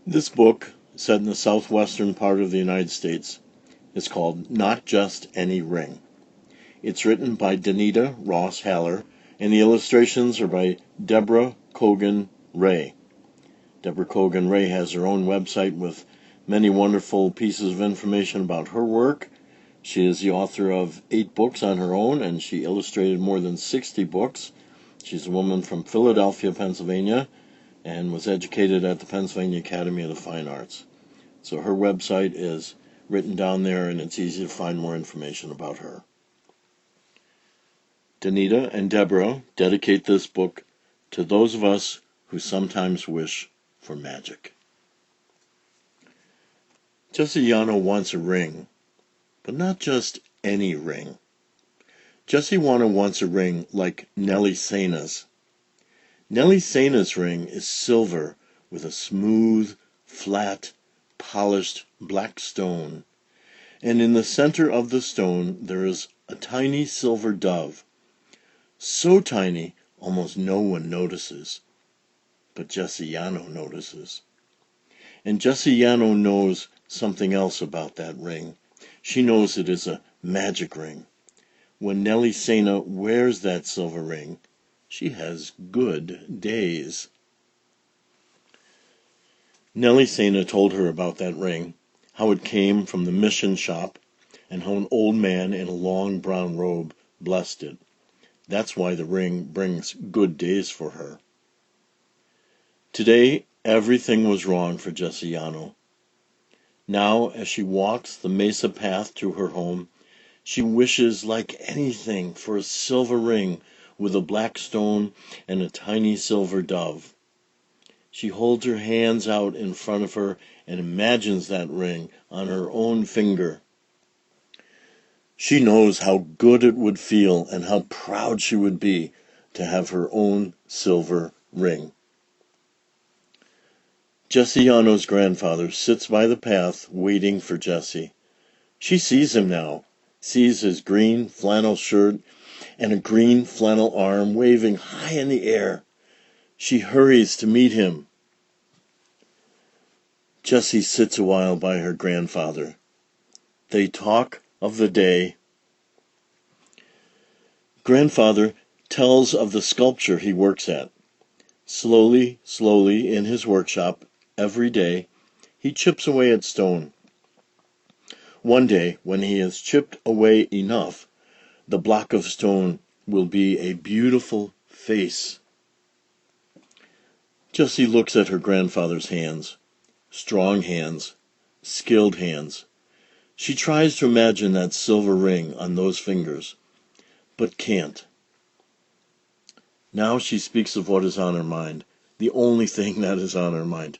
This book, set in the southwestern part of the United States, is called Not Just Any Ring. It's written by Danita Ross Haller, and the illustrations are by Deborah Kogan Ray. Deborah Kogan Ray has her own website with many wonderful pieces of information about her work. She is the author of 8 books on her own, and she illustrated more than 60 books. She's a woman from Philadelphia, Pennsylvania, and was educated at the Pennsylvania Academy of the Fine Arts. So her website is written down there, and it's easy to find more information about her. Danita and Deborah dedicate this book to those of us who sometimes wish for magic. Jesse Yano wants a ring, but not just any ring. Jesse Yano wants a ring like Nelly Sena's. Nelly Sena's ring is silver with a smooth, flat, polished black stone, and in the center of the stone there is a tiny silver dove, so tiny almost no one notices, but Jesse Yano notices. And Jesse Yano knows something else about that ring. She knows it is a magic ring. When Nelly Sena wears that silver ring, she has good days. Nelly Sena told her about that ring, how it came from the mission shop, and how an old man in a long brown robe blessed it. That's why the ring brings good days for her. Today, everything was wrong for Jesse Yano. Now, as she walks the mesa path to her home, she wishes like anything for a silver ring with a black stone and a tiny silver dove. She holds her hands out in front of her and imagines that ring on her own finger. She knows how good it would feel and how proud she would be to have her own silver ring. Jesse Yano's grandfather sits by the path waiting for Jesse. She sees him now, sees his green flannel shirt and a green flannel arm waving high in the air. She hurries to meet him. Jessie sits a while by her grandfather. They talk of the day. Grandfather tells of the sculpture he works at. Slowly, slowly, in his workshop, every day, he chips away at stone. One day, when he has chipped away enough, the block of stone will be a beautiful face. Jessie looks at her grandfather's hands, strong hands, skilled hands. She tries to imagine that silver ring on those fingers, but can't. Now she speaks of what is on her mind, the only thing that is on her mind.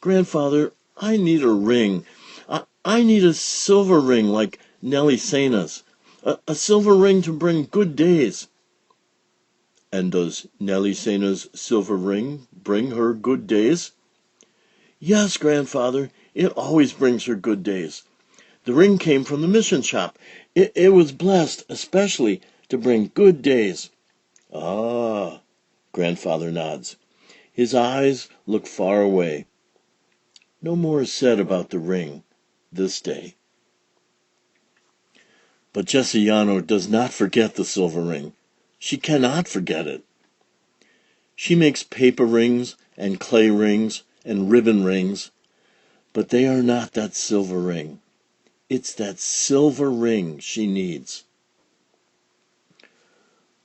Grandfather, I need a ring. I need a silver ring like Nelly Sena's. A silver ring to bring good days. And does Nelly Sena's silver ring bring her good days? Yes, Grandfather, it always brings her good days. The ring came from the mission shop. It was blessed, especially to bring good days. Ah, Grandfather nods. His eyes look far away. No more is said about the ring this day. But Jesse Yano does not forget the silver ring. She cannot forget it. She makes paper rings and clay rings and ribbon rings, but they are not that silver ring. It's that silver ring she needs.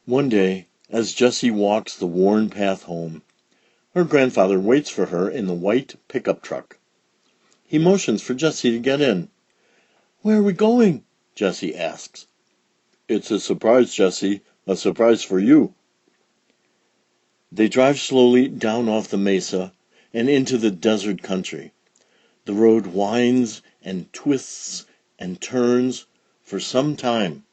One day, as Jessie walks the worn path home, her grandfather waits for her in the white pickup truck. He motions for Jessie to get in. Where are we going? Jessie asks. It's a surprise, Jessie, a surprise for you. They drive slowly down off the mesa and into the desert country. The road winds and twists and turns for some time.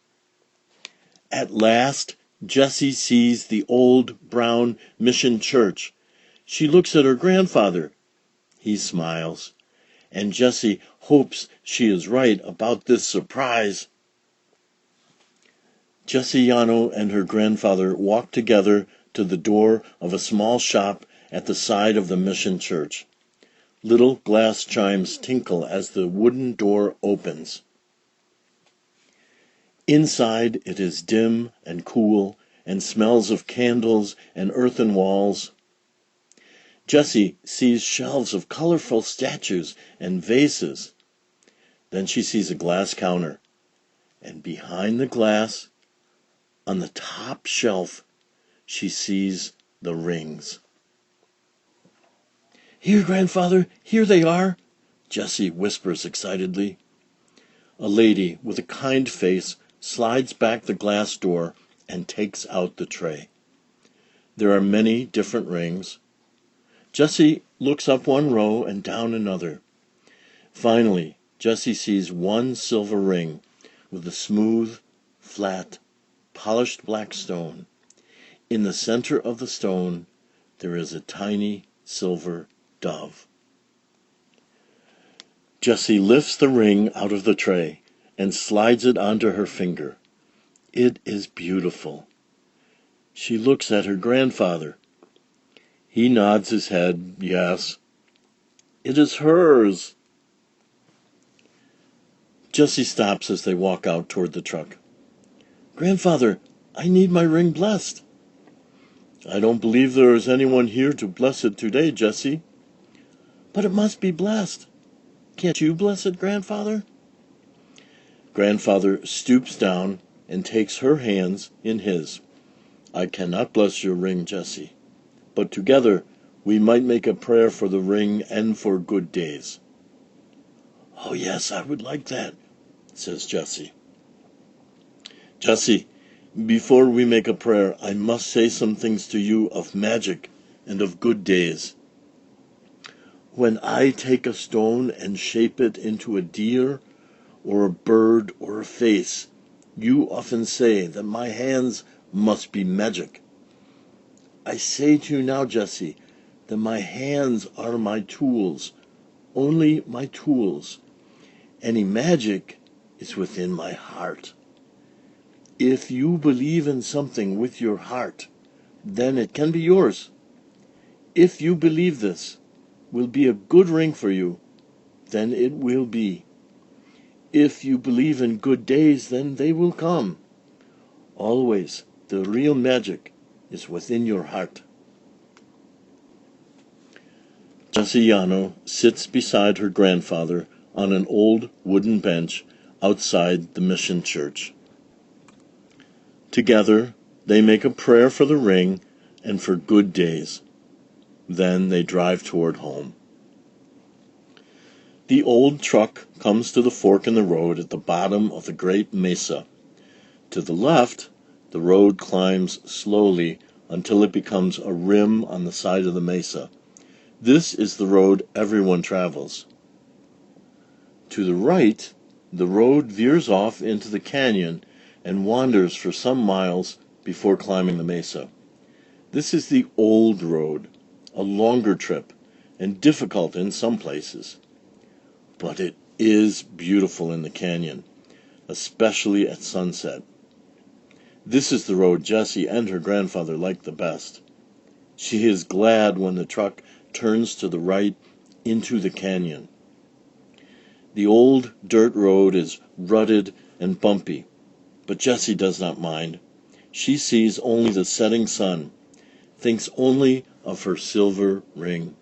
At last, Jessie sees the old brown mission church. She looks at her grandfather. He smiles, and Jessie hopes she is right about this surprise. Jesse Yano and her grandfather walk together to the door of a small shop at the side of the mission church. Little glass chimes tinkle as the wooden door opens. Inside it is dim and cool and smells of candles and earthen walls. Jessie sees shelves of colorful statues and vases. Then she sees a glass counter, and behind the glass, on the top shelf, she sees the rings. "Here, Grandfather, here they are," Jessie whispers excitedly. A lady with a kind face slides back the glass door and takes out the tray. There are many different rings. Jessie looks up one row and down another. Finally, Jessie sees one silver ring with a smooth, flat, polished black stone. In the center of the stone, there is a tiny silver dove. Jessie lifts the ring out of the tray and slides it onto her finger. It is beautiful. She looks at her grandfather. He nods his head, yes. It is hers. Jessie stops as they walk out toward the truck. "Grandfather, I need my ring blessed." "I don't believe there is anyone here to bless it today, Jessie." "But it must be blessed. Can't you bless it, Grandfather?" Grandfather stoops down and takes her hands in his. "I cannot bless your ring, Jessie, but together we might make a prayer for the ring and for good days." "Oh, yes, I would like that," says Jessie. "Jessie, before we make a prayer, I must say some things to you of magic and of good days. When I take a stone and shape it into a deer or a bird or a face, you often say that my hands must be magic. I say to you now, Jessie, that my hands are my tools, only my tools. Any magic is within my heart. If you believe in something with your heart, then it can be yours. If you believe this will be a good ring for you, then it will be. If you believe in good days, then they will come. Always, the real magic is within your heart." Jessie Yano sits beside her grandfather on an old wooden bench outside the mission church. Together, they make a prayer for the ring and for good days. Then they drive toward home. The old truck comes to the fork in the road at the bottom of the great mesa. To the left, the road climbs slowly until it becomes a rim on the side of the mesa. This is the road everyone travels. To the right, the road veers off into the canyon and wanders for some miles before climbing the mesa. This is the old road, a longer trip and difficult in some places. But it is beautiful in the canyon, especially at sunset. This is the road Jessie and her grandfather like the best. She is glad when the truck turns to the right into the canyon. The old dirt road is rutted and bumpy, but Jessie does not mind. She sees only the setting sun, thinks only of her silver ring.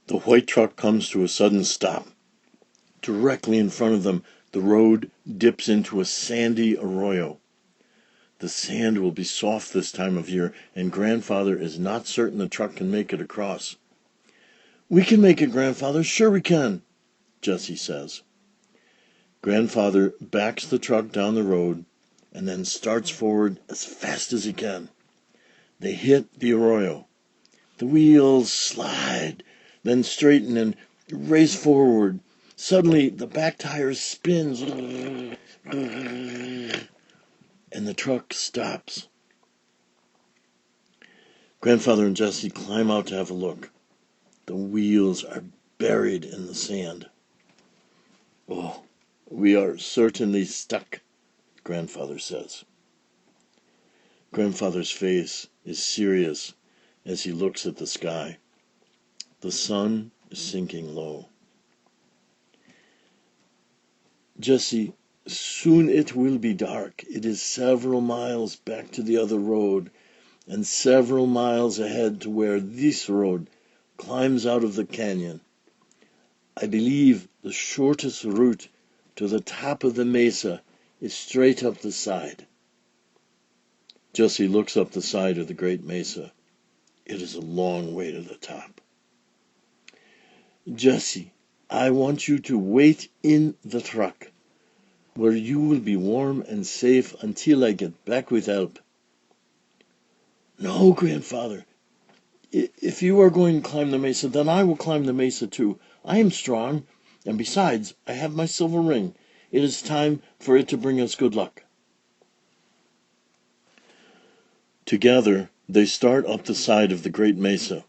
The white truck comes to a sudden stop. Directly in front of them, the road dips into a sandy arroyo. The sand will be soft this time of year, and Grandfather is not certain the truck can make it across. "We can make it, Grandfather, sure we can," Jessie says. Grandfather backs the truck down the road and then starts forward as fast as he can. They hit the arroyo. The wheels slide, then straighten and race forward. Suddenly, the back tire spins, and the truck stops. Grandfather and Jessie climb out to have a look. The wheels are buried in the sand. "Oh, we are certainly stuck," Grandfather says. Grandfather's face is serious as he looks at the sky. The sun is sinking low. Jessie, soon it will be dark. It is several miles back to the other road, and several miles ahead to where this road climbs out of the canyon. I believe the shortest route to the top of the mesa is straight up the side. Jessie looks up the side of the great mesa. It is a long way to the top. Jessie, I want you to wait in the truck, where you will be warm and safe until I get back with help. No, grandfather. If you are going to climb the mesa, then I will climb the mesa too. I am strong, and besides, I have my silver ring. It is time for it to bring us good luck. Together, they start up the side of the great mesa.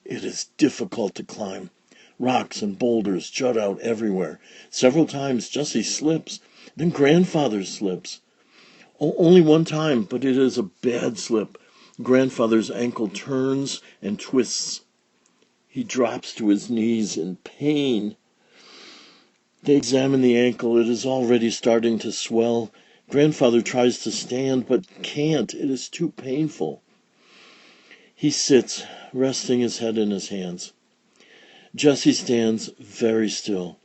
It is difficult to climb. Rocks and boulders jut out everywhere. Several times Jessie slips, then grandfather slips. Only one time, but it is a bad slip. Grandfather's ankle turns and twists. He drops to his knees in pain. They examine the ankle. It is already starting to swell. Grandfather tries to stand, but can't. It is too painful. He sits, resting his head in his hands. Jessie stands very still.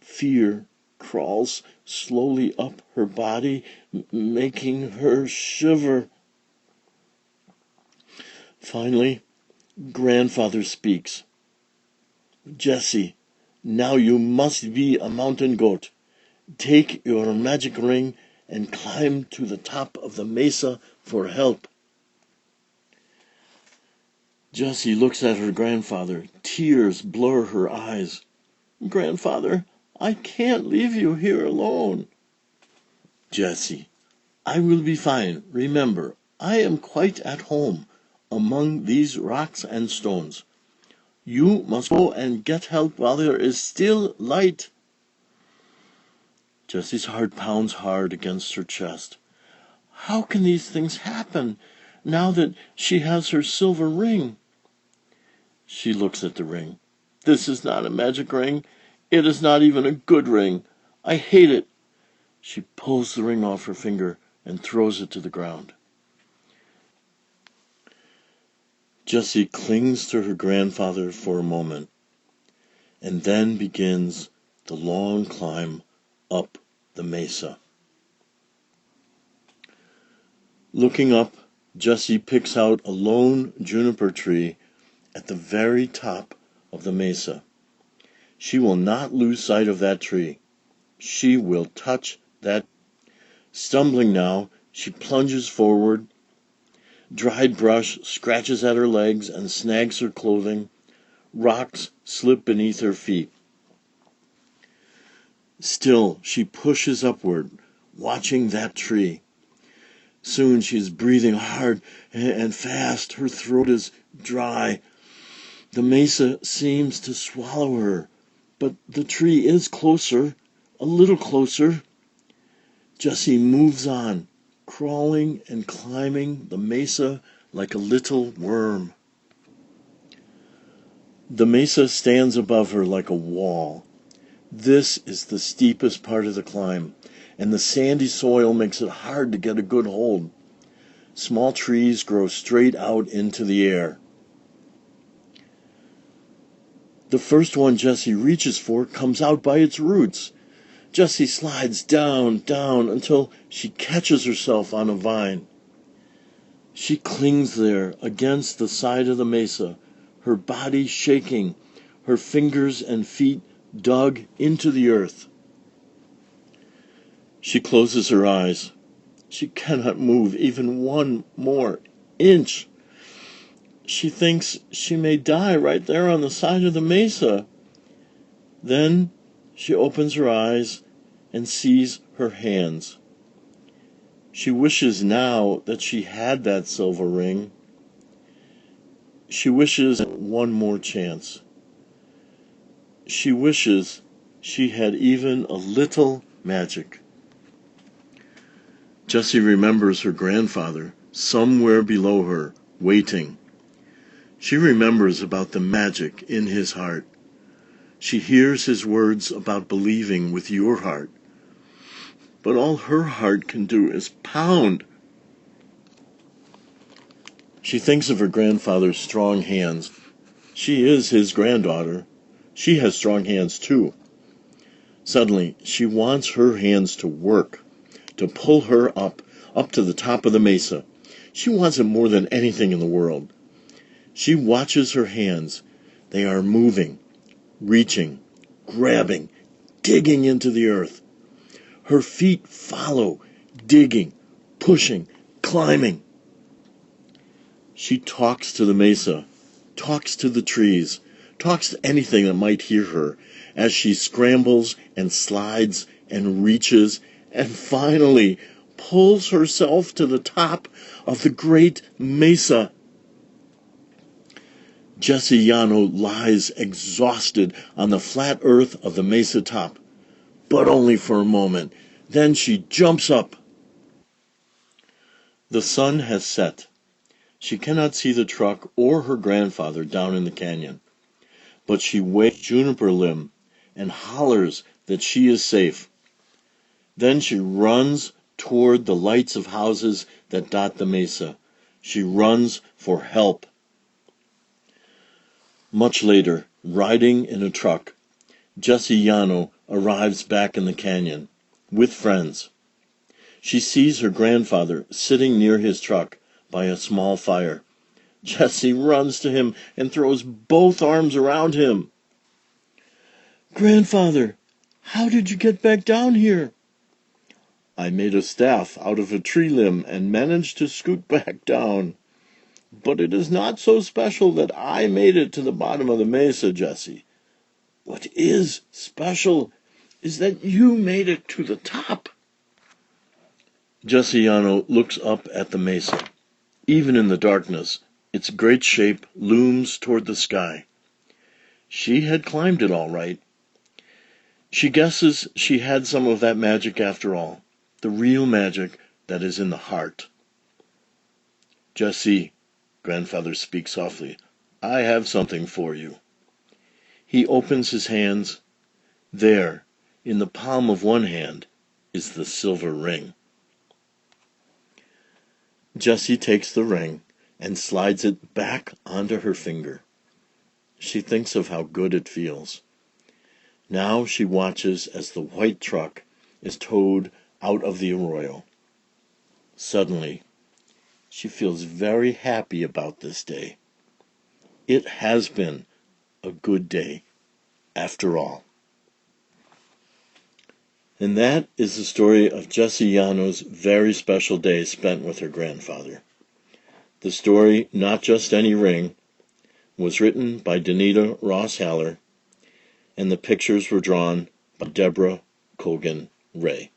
Fear crawls slowly up her body, making her shiver. Finally, grandfather speaks. Jessie, now you must be a mountain goat. Take your magic ring and climb to the top of the mesa for help. Jessie looks at her grandfather. Tears blur her eyes. Grandfather, I can't leave you here alone. Jessie, I will be fine. Remember, I am quite at home among these rocks and stones. You must go and get help while there is still light. Jessie's heart pounds hard against her chest. How can these things happen now that she has her silver ring? She looks at the ring. This is not a magic ring. It is not even a good ring. I hate it. She pulls the ring off her finger and throws it to the ground. Jessie clings to her grandfather for a moment, and then begins the long climb up the mesa. Looking up, Jessie picks out a lone juniper tree at the very top of the mesa. She will not lose sight of that tree. She will touch that. Stumbling now, she plunges forward. Dried brush scratches at her legs and snags her clothing. Rocks slip beneath her feet. Still, she pushes upward, watching that tree. Soon she is breathing hard and fast. Her throat is dry. The mesa seems to swallow her, but the tree is closer, a little closer. Jessie moves on, crawling and climbing the mesa like a little worm. The mesa stands above her like a wall. This is the steepest part of the climb, and the sandy soil makes it hard to get a good hold. Small trees grow straight out into the air. The first one Jessie reaches for comes out by its roots. Jessie slides down, down, until she catches herself on a vine. She clings there against the side of the mesa, her body shaking, her fingers and feet dug into the earth. She closes her eyes. She cannot move even one more inch. She thinks she may die right there on the side of the mesa. Then she opens her eyes and sees her hands. She wishes now that she had that silver ring. She wishes one more chance. She wishes she had even a little magic. Jessie remembers her grandfather somewhere below her, waiting. She remembers about the magic in his heart. She hears his words about believing with your heart. But all her heart can do is pound. She thinks of her grandfather's strong hands. She is his granddaughter. She has strong hands too. Suddenly, she wants her hands to work, to pull her up to the top of the mesa. She wants it more than anything in the world. She watches her hands. They are moving, reaching, grabbing, digging into the earth. Her feet follow, digging, pushing, climbing. She talks to the mesa, talks to the trees, talks to anything that might hear her as she scrambles and slides and reaches and finally pulls herself to the top of the great mesa. Jessie Yano lies exhausted on the flat earth of the mesa top, but only for a moment. Then she jumps up. The sun has set. She cannot see the truck or her grandfather down in the canyon, but she waves juniper limb and hollers that she is safe. Then she runs toward the lights of houses that dot the mesa. She runs for help. Much later, riding in a truck, Jessie Yano arrives back in the canyon with friends. She sees her grandfather sitting near his truck by a small fire. Jessie runs to him and throws both arms around him. "Grandfather, how did you get back down here?" "I made a staff out of a tree limb and managed to scoot back down. But it is not so special that I made it to the bottom of the mesa, Jessie. What is special is that you made it to the top." Jessie Yano looks up at the mesa. Even in the darkness, its great shape looms toward the sky. She had climbed it all right. She guesses she had some of that magic after all, the real magic that is in the heart. "Jessie," grandfather speaks softly, "I have something for you." He opens his hands. There, in the palm of one hand, is the silver ring. Jessie takes the ring and slides it back onto her finger. She thinks of how good it feels. Now she watches as the white truck is towed out of the arroyo. Suddenly, she feels very happy about this day. It has been a good day, after all. And that is the story of Jessie Yano's very special day spent with her grandfather. The story, Not Just Any Ring, was written by Danita Ross-Haller, and the pictures were drawn by Deborah Kogan Ray.